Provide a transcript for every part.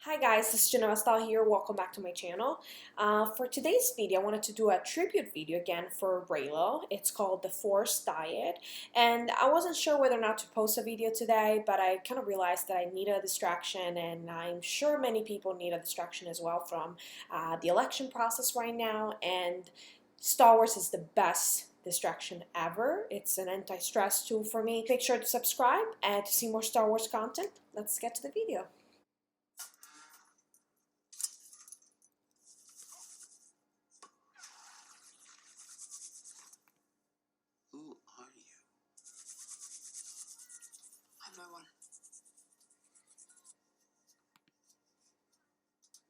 Hi guys, this is Janelle here. Welcome back to my channel. For today's video, I wanted to do a tribute video again for Raylo. It's called The Forced Diet, and I wasn't sure whether or not to post a video today, but I kind of realized that I need a distraction, and I'm sure many people need a distraction as well from the election process right now, and Star Wars is the best distraction ever. It's an anti-stress tool for me. Make sure to subscribe and to see more Star Wars content. Let's get to the video. Who are you? I'm no one.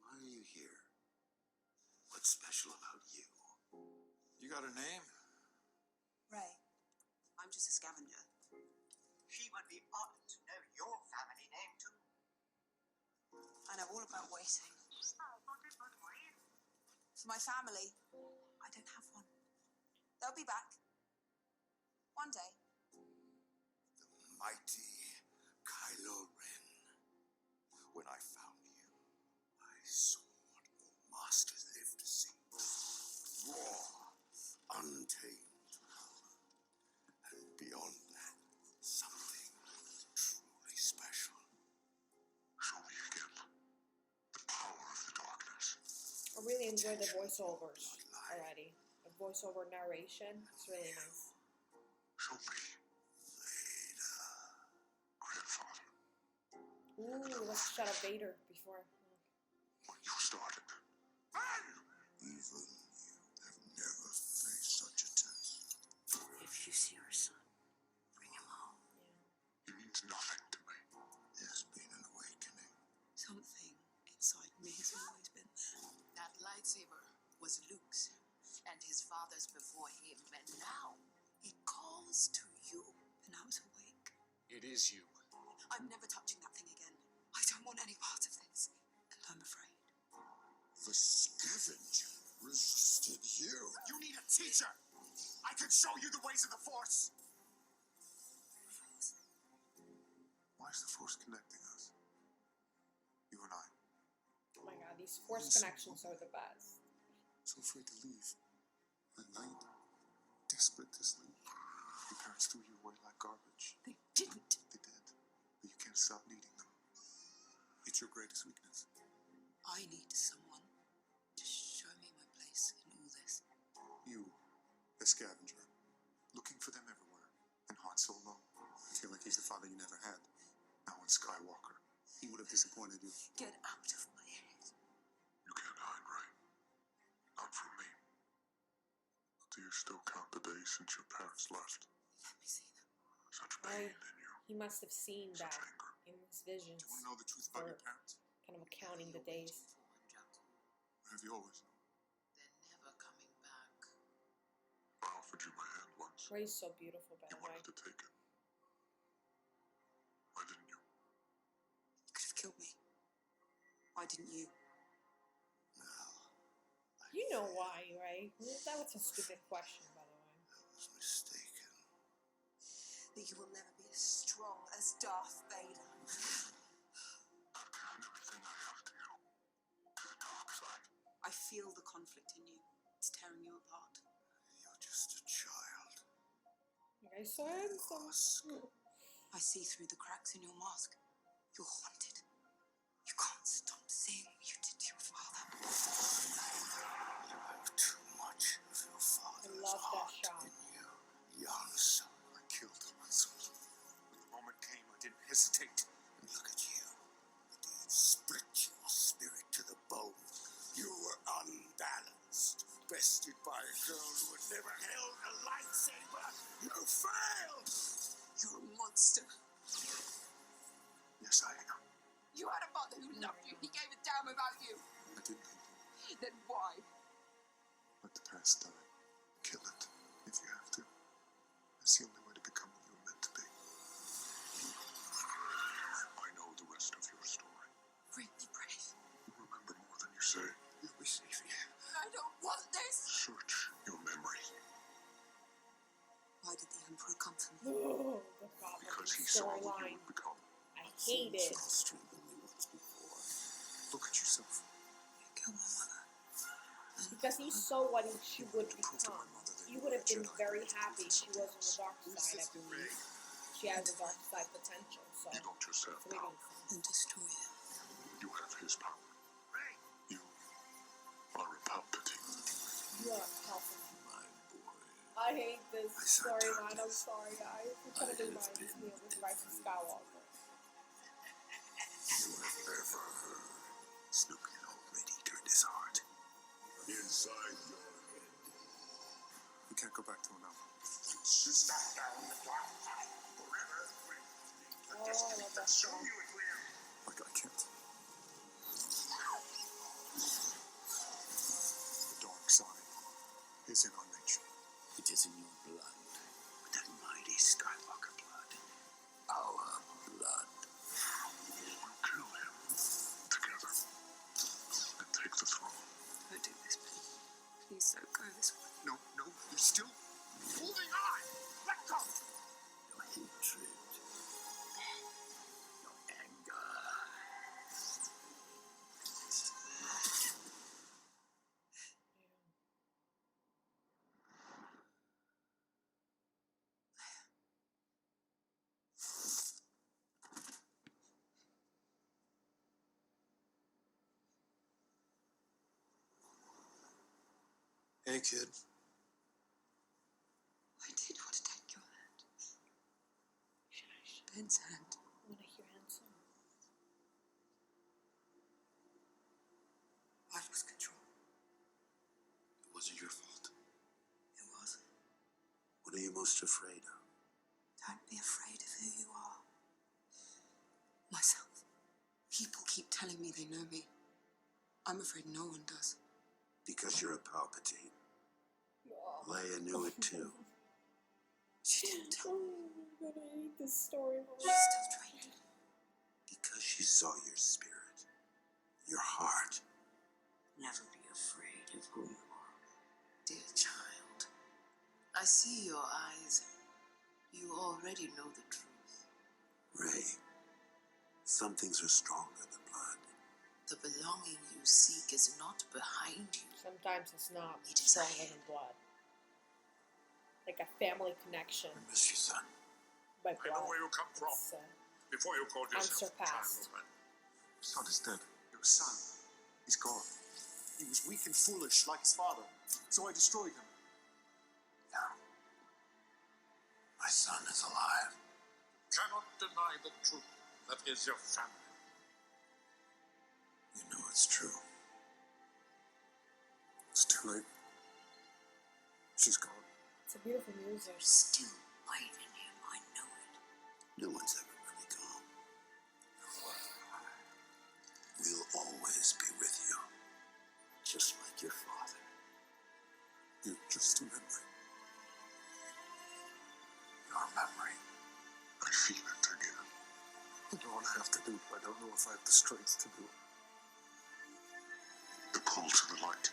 Why are you here? What's special about you? You got a name? Ray. I'm just a scavenger. She would be honored to know your family name too. I know all about waiting. For my family, I don't have one. They'll be back. One day. The mighty Kylo Ren. When I found you, I saw what your masters lived to see. Raw, untamed power. And beyond that, something truly special. Show me again the power of the darkness. I really enjoy the voiceovers already. The voiceover narration, it's really nice. Show me. Vader. Grandfather. Ooh, let's shut up Vader before. When you started, even you have never faced such a test. If you see your son, bring him home. He means nothing to me. There's been an awakening. Something inside me has always been there. That lightsaber was Luke's and his father's before him, and now it calls to you. And I was awake. It is you. I'm never touching that thing again. I don't want any part of this. And I'm afraid. The scavenger resisted you. You need a teacher. I could show you the ways of the Force. Why is the Force connecting us? You and I. Oh my god, these force connections are the best. So afraid to leave. At night, desperate to sleep. Your parents threw you away like garbage. They didn't. They did. But you can't stop needing them. It's your greatest weakness. I need someone to show me my place in all this. You, a scavenger, looking for them everywhere. And Han Solo. I feel like he's the father you never had. Now in Skywalker, he would have disappointed you. Get out of my head. You can't hide, right? Not from me. Do you still count the days since your parents left? Let me see them. Such pain in you. He must have seen Such that anger. in his visions, Do you want to know the truth about your parents? kind of counting the days. Or have you always known? They're never coming back. I offered you my hand once. Ray's so beautiful, by You the way. wanted to take it. Why didn't you? You could have killed me. Why didn't you? Now, You know why, right? That was a stupid question, by the way. I was mistaken. That you will never be as strong as Darth Vader. Everything I have to you. To the dark side. I feel the conflict in you. It's tearing you apart. You're just a child. You guys so handsome. I see through the cracks in your mask. You're haunted. You can't stop seeing what you did to your father. You have too much of your father's love that heart shot. in you, young son. I killed my son. When the moment came, I didn't hesitate. And look at you. The deed split your spirit to the bone. You were unbalanced, bested by a girl who had never held a lightsaber. You failed! You're a monster. Yes, I am. You had a father who loved you. He gave a damn about you. I didn't. Then why? Let the past die. Kill it, if you have to. That's the only way to become what you were meant to be. I know the rest of your story. Really brave. You remember more than you say. You'll be safe here. I don't want this. Search your memory. Why did the Emperor come for me? Oh, the problem. Because he saw what you Storyline. would become. I hate it. I'll strengthen you once before. because he saw what she would become. He would have been very happy if she was on the dark side, I believe. She has a dark side potential, so You don't just have it's making power. sense. And destroy him. You have his power. You are a Palpatine. You are powerful. My boy. I hate this I saw storyline. I'm darkness. sorry, guys. It kind of reminds me of the Rise of Skywalker. You have ever heard. Snoke had already turned his heart. Inside your head. We can't go back to him now. You stop down the dark side forever. Oh, I love that Show song. you it will. I can't. The dark side is in our nature. It is in your blood. That mighty Skywalker blood. Our blood. We'll kill him together and take the throne. Don't do this, please. Please don't go this way. No, you're still Moving on! Let go! Your hatred. Your anger. Hey, kid. I did want to take your hand. Ben's hand. I want to hear Hanson. I lost control. It wasn't your fault. It was. What are you most afraid of? Don't be afraid of who you are. Myself. People keep telling me they know me. I'm afraid no one does. Because you're a Palpatine. Oh. Leia knew it too. She didn't tell me. I'm gonna hate this story. She's still trained. Because she saw your spirit. Your heart. Never be afraid of who you are. Dear child, I see your eyes. You already know the truth. Rey. Some things are stronger than blood. The belonging you seek is not behind you. Sometimes it's not It is stronger ahead. than blood. Like a family connection I miss you, son. by I blood. know where you come from. It's, Before you called yourself a unsurpassed. child woman. Your son is dead. Your son. He's gone. He was weak and foolish like his father. So I destroyed him. No. My son is alive. Cannot deny the truth. That is your family. You know it's true. It's too late. She's gone. It's a beautiful music. There's still light in him, I know it. No one's ever really gone. We'll always be with you. Just like your father. You're just a memory. Your memory. I feel it again. I know what I have to do, but I don't know if I have the strength to do it. The call to the light.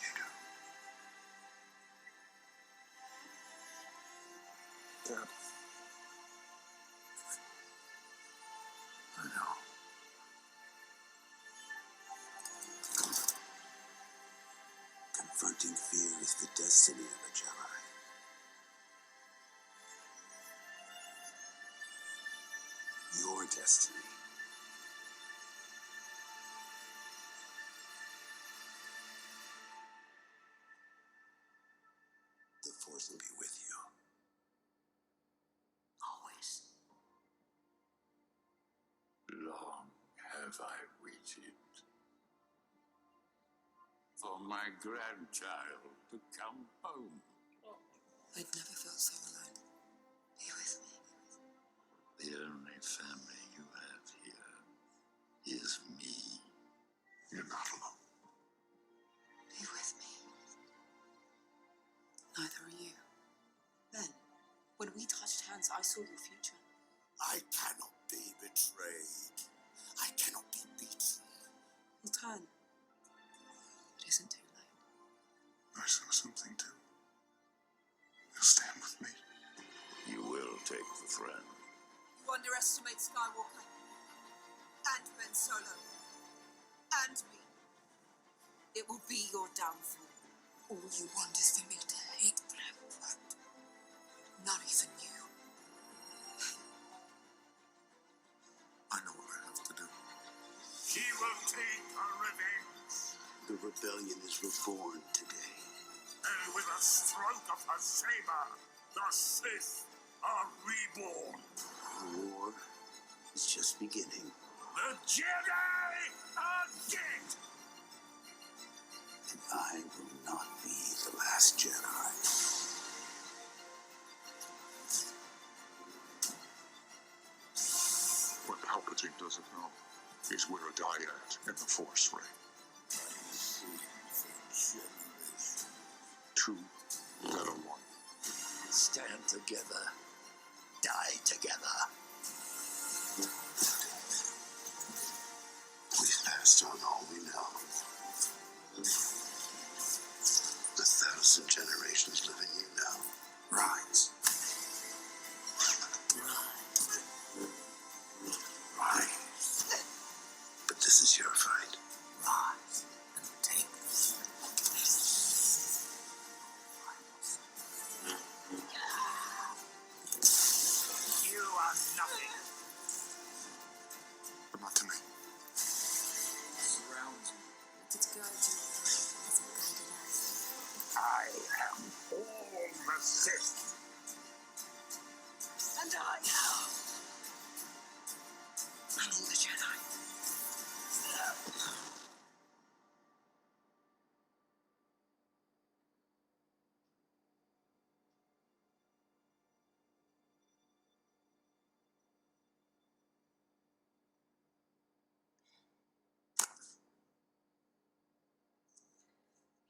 You do. Dad, I know. Confronting fear is the destiny of a Jedi. Your destiny. The Force will be with you. Always. Long have I waited for my grandchild to come home. I'd never felt so alone. Be with me. The only family you have here is me. you're not alone. Be with me. Neither are you. Ben, when we touched hands, I saw your future. I cannot be betrayed. I cannot be beaten. We'll turn. It isn't too late. I saw something too. You'll stand with me. You will take the throne. You underestimate Skywalker. And Ben Solo. And me. It will be your downfall. All you want is for me to hate them, but not even you. I know what I have to do. She will take her revenge. The rebellion is reborn today. And with a stroke of her saber, the Sith are reborn. The war is just beginning. The Jedi are dead. And I will not be the last Jedi. What Palpatine doesn't know is we're a dyad in the Force, Rey. I've seen for generations. Two, then a one. Stand together. Die together. We've passed on all we know. 1,000 generations live in you now. Rise. Rise. But this is your fight. Rise and take this. You are nothing. But not to me. Surround you. Let it guide you as it guided us. I am all the Sith. And I am all the Jedi.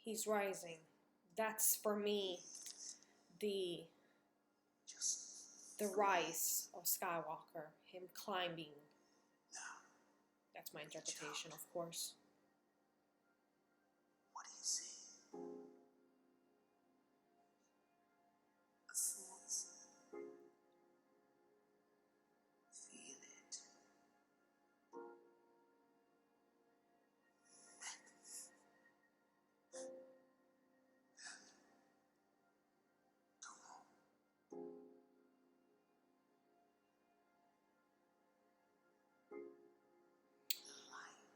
He's rising. That's for me the rise of Skywalker. Him climbing. That's my interpretation, of course. What is it? A force. Feel it.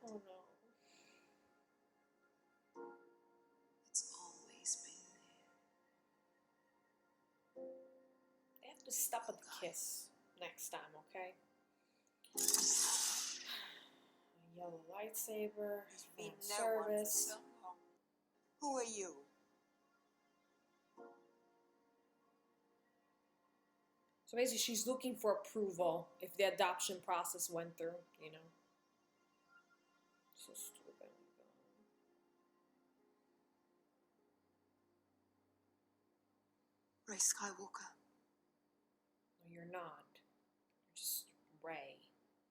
Oh no. It's always been there. They have to stop at the kiss next time, okay? A yellow lightsaber, Been fan no one for service. so long. Who are you? So basically, she's looking for approval if the adoption process went through, you know. So stupid. Rey Skywalker. No, you're not. You're just Rey.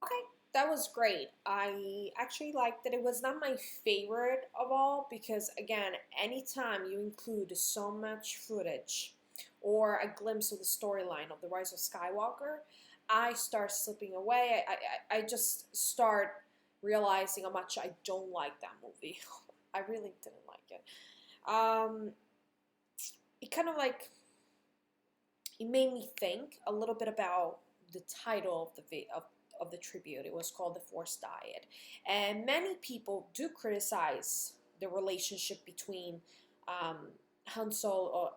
Okay, that was great. I actually liked it. It was not my favorite of all because, again, anytime you include so much footage or a glimpse of the storyline of the Rise of Skywalker, I start slipping away. I just start realizing how much I don't like that movie. I really didn't like it. It kind of like, it made me think a little bit about the title of the tribute. It was called The Force Diet. And many people do criticize the relationship between Ben Solo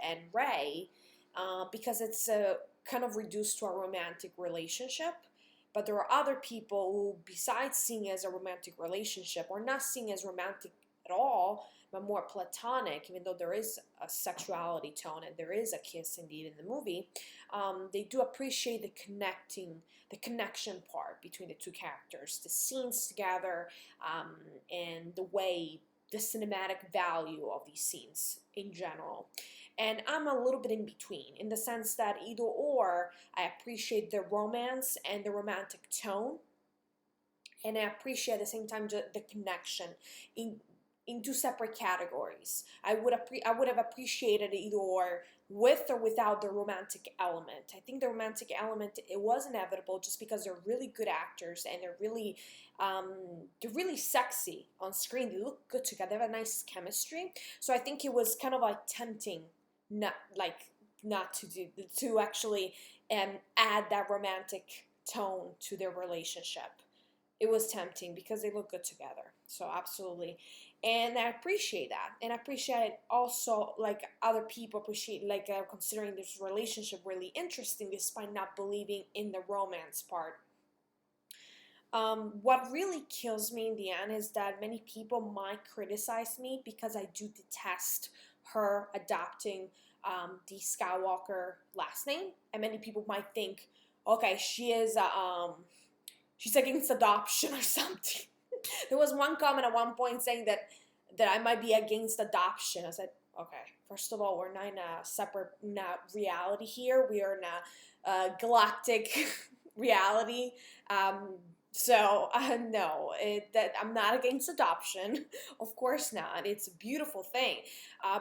and Rey because it's kind of reduced to a romantic relationship. But there are other people who, besides seeing it as a romantic relationship, or not seeing it as romantic at all, but more platonic, even though there is a sexuality tone and there is a kiss indeed in the movie, they do appreciate the connection part between the two characters, the scenes together, and the cinematic value of these scenes in general. And I'm a little bit in between, in the sense that either or, I appreciate the romance and the romantic tone, and I appreciate at the same time the connection in two separate categories. I would have appreciated either or with or without the romantic element. I think the romantic element, it was inevitable just because they're really good actors and they're really sexy on screen. They look good together. They have a nice chemistry. So I think it was kind of like tempting not to actually add that romantic tone to their relationship. It was tempting because they look good together. So absolutely. And I appreciate that. And I appreciate also like other people appreciate like considering this relationship really interesting despite not believing in the romance part. What really kills me in the end is that many people might criticize me because I do detest her adopting the Skywalker last name, and many people might think, okay, she's against adoption or something. There was one comment at one point saying that I might be against adoption. I said, okay, first of all, we're not in a separate reality here. We are in a galactic reality. So no, that I'm not against adoption. Of course not. It's a beautiful thing.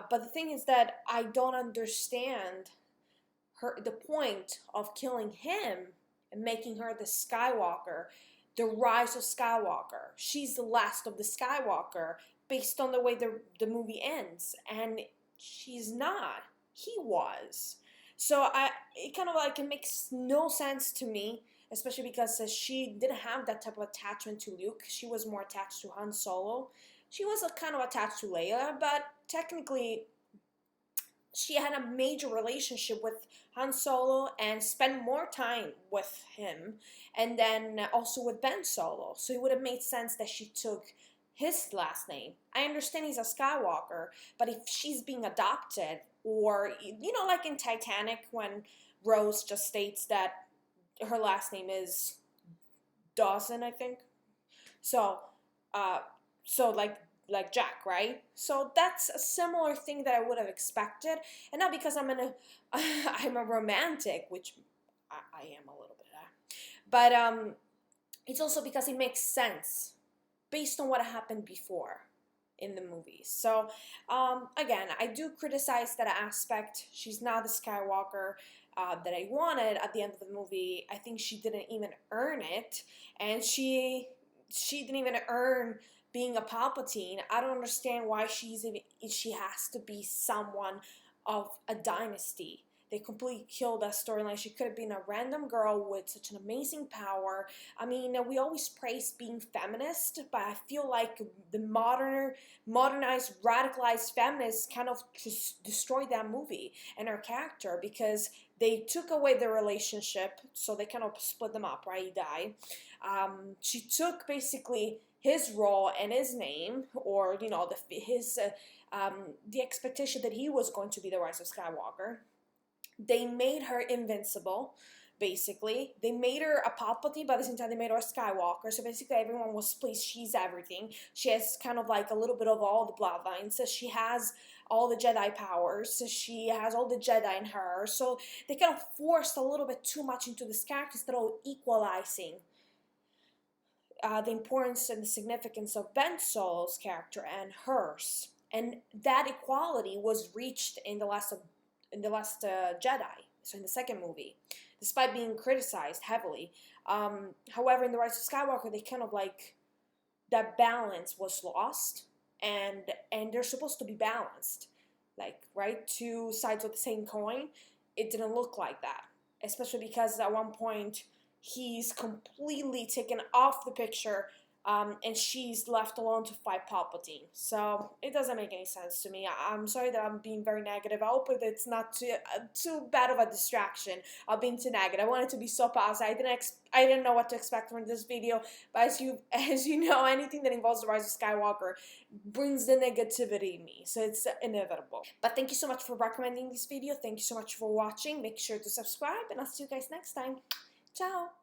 But the thing is that I don't understand the point of killing him and making her the Skywalker, the rise of Skywalker. She's the last of the Skywalker based on the way the movie ends, and she's not. He was. So it kind of like it makes no sense to me, especially because she didn't have that type of attachment to Luke. She was more attached to Han Solo. She was kind of attached to Leia, but technically she had a major relationship with Han Solo and spent more time with him, and then also with Ben Solo. So it would have made sense that she took his last name. I understand he's a Skywalker, but if she's being adopted, or, you know, like in Titanic when Rose just states that her last name is Dawson, I think. So, like Jack, right? So that's a similar thing that I would have expected, and not because I'm I'm a romantic, which I am a little bit, but it's also because it makes sense based on what happened before in the movies. So again, I do criticize that aspect. She's not the Skywalker that I wanted at the end of the movie. I think she didn't even earn it, and she didn't even earn being a Palpatine. I don't understand why she has to be someone of a dynasty. They completely killed that storyline. She could have been a random girl with such an amazing power. I mean, we always praise being feminist, but I feel like the modernized, radicalized feminists kind of just destroyed that movie and her character because they took away their relationship, so they kind of split them up, right? He died. She took basically his role and his name, or, you know, the expectation that he was going to be the Rise of Skywalker. They made her invincible, basically. They made her a Palpatine, but at the same time they made her a Skywalker. So basically everyone was pleased. She's everything. She has kind of like a little bit of all the bloodlines. So she has all the Jedi powers. So she has all the Jedi in her. So they kind of forced a little bit too much into this character instead of equalizing the importance and the significance of Ben Solo's character and hers. And that equality was reached in the last Jedi, so in the second movie, despite being criticized heavily. However, in the Rise of Skywalker, they kind of like that balance was lost, and they're supposed to be balanced, like, right, two sides of the same coin. It didn't look like that, especially because at one point he's completely taken off the picture, and she's left alone to fight Palpatine. So it doesn't make any sense to me. I'm sorry that I'm being very negative. I hope that it's not too bad of a distraction of being too negative. I wanted to be so positive. I didn't know what to expect from this video, but as you know, anything that involves the Rise of Skywalker brings the negativity in me, so it's inevitable. But thank you so much for recommending this video. Thank you so much for watching. Make sure to subscribe, and I'll see you guys next time. Ciao!